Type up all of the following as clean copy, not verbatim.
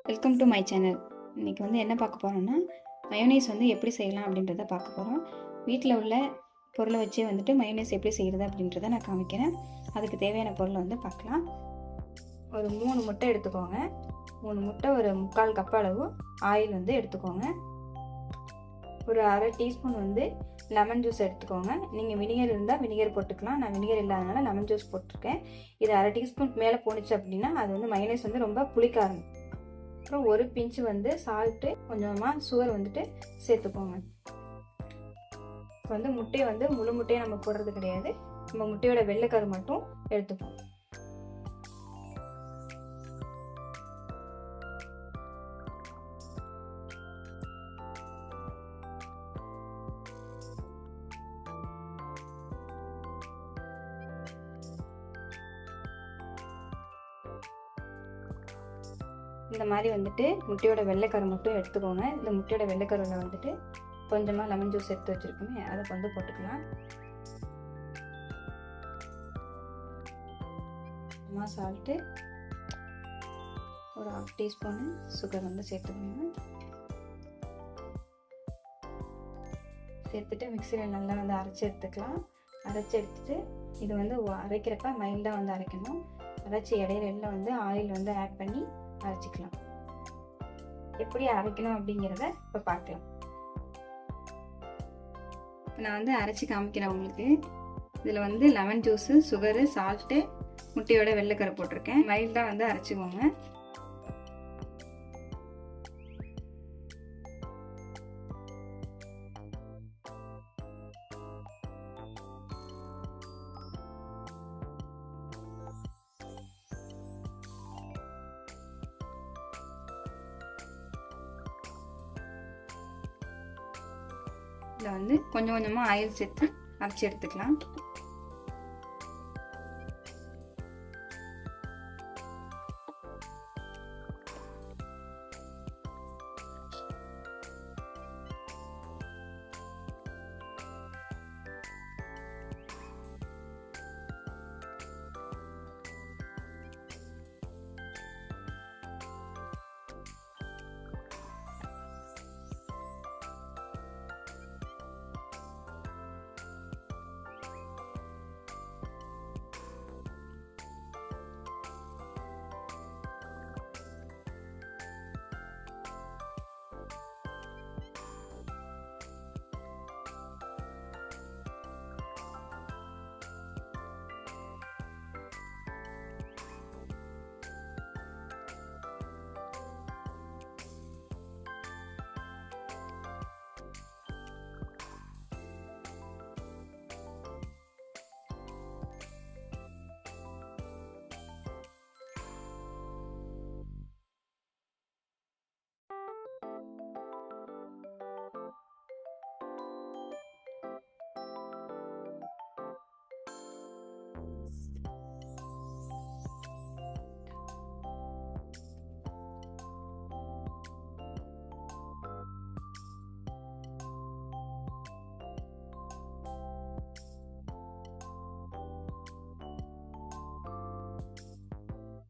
Welcome to my channel. இன்றைக்கி வந்து என்ன பார்க்க போகிறோன்னா, மயோனைஸ் வந்து எப்படி செய்யலாம் அப்படின்றத பார்க்க போகிறோம். வீட்டில் உள்ள பொருளை வச்சே வந்துட்டு மயோனைஸ் எப்படி செய்கிறது அப்படின்றத நான் காமிக்கிறேன். அதுக்கு தேவையான பொருளை வந்து பார்க்கலாம். ஒரு 3 முட்டை எடுத்துக்கோங்க. 3 முட்டை, ஒரு 3/4 கப் அளவு ஆயில் வந்து எடுத்துக்கோங்க. ஒரு அரை டீஸ்பூன் வந்து லெமன் ஜூஸ் எடுத்துக்கோங்க. நீங்கள் வினிகர் இருந்தால் வினிகர் போட்டுக்கலாம். நான் வினிகர் இல்லாதனால லெமன் ஜூஸ் போட்டிருக்கேன். இது அரை டீஸ்பூன் மேலே போணுச்சு அப்படின்னா அது வந்து மயோனைஸ் வந்து ரொம்ப புளிக்க ஆரம்பிக்கும். அப்புறம் ஒரு பிஞ்சு வந்து சால்ட்டு, கொஞ்சமாக சுகர் வந்துட்டு சேர்த்துக்கோங்க. இப்போ வந்து முட்டையை வந்து முழு முட்டையை நம்ம போடுறது கிடையாது, நம்ம முட்டையோட வெள்ளைக்கரு மட்டும் எடுத்துப்போம். இந்த மாதிரி வந்துட்டு முட்டையோட வெள்ளைக்கரு மட்டும் எடுத்துக்கோங்க. இந்த முட்டையோட வெள்ளைக்கருவில் வந்துட்டு கொஞ்சமாக லெமன் ஜூஸ் எடுத்து வச்சுருக்கோமே அதை வந்து போட்டுக்கலாம். கொஞ்சமாக சால்ட்டு, ஒரு 1/2 டீஸ்பூனு சுகர் வந்து சேர்த்துக்கோங்க. சேர்த்துட்டு மிக்சியில் நல்லா வந்து அரைச்சி எடுத்துக்கலாம். அரைச்சி எடுத்துட்டு இது வந்து அரைக்கிறப்ப மைல்டாக வந்து அரைக்கணும். அரைச்சி இடையில வந்து ஆயில் வந்து ஆட் பண்ணி அரைச்சிக்கலாம். எப்படி அரைக்கணும் அப்படிங்கிறத இப்போ பார்க்கலாம். இப்போ நான் வந்து அரைச்சி காமிக்கிறேன் உங்களுக்கு. இதில் வந்து லெமன் ஜூஸு, சுகரு, சால்ட்டு, முட்டையோட வெள்ளைக்கரு போட்டிருக்கேன். மைல்டாக வந்து அரைச்சிக்கோங்க. இதில் வந்து கொஞ்சம் கொஞ்சமாக ஆயில் சேர்த்து அரைச்சி எடுத்துக்கலாம்.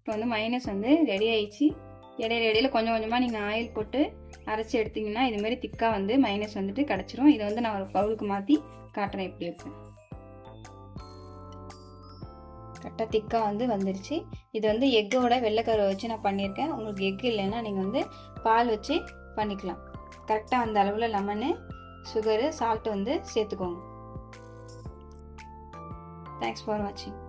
இப்போ வந்து மயோனைஸ் வந்து ரெடி ஆயிடுச்சு. இடையில கொஞ்சம் கொஞ்சமாக நீங்கள் ஆயில் போட்டு அரைச்சி எடுத்திங்கன்னா இதுமாரி திக்காக வந்து மயோனைஸ் வந்துட்டு கிடச்சிரும். இதை வந்து நான் ஒரு பவுலுக்கு மாற்றி காட்டுறேன் எப்படி இருக்கும். கரெக்டாக திக்காக வந்து வந்துருச்சு. இது வந்து எக்கோட வெள்ளைக்கருவை வச்சு நான் பண்ணியிருக்கேன். உங்களுக்கு எக்கு இல்லைன்னா நீங்கள் வந்து பால் வச்சு பண்ணிக்கலாம். கரெக்டாக அந்த அளவில் லெமனு, சுகரு, சால்ட்டு வந்து சேர்த்துக்கோங்க. தேங்க்ஸ் ஃபார் வாட்சிங்.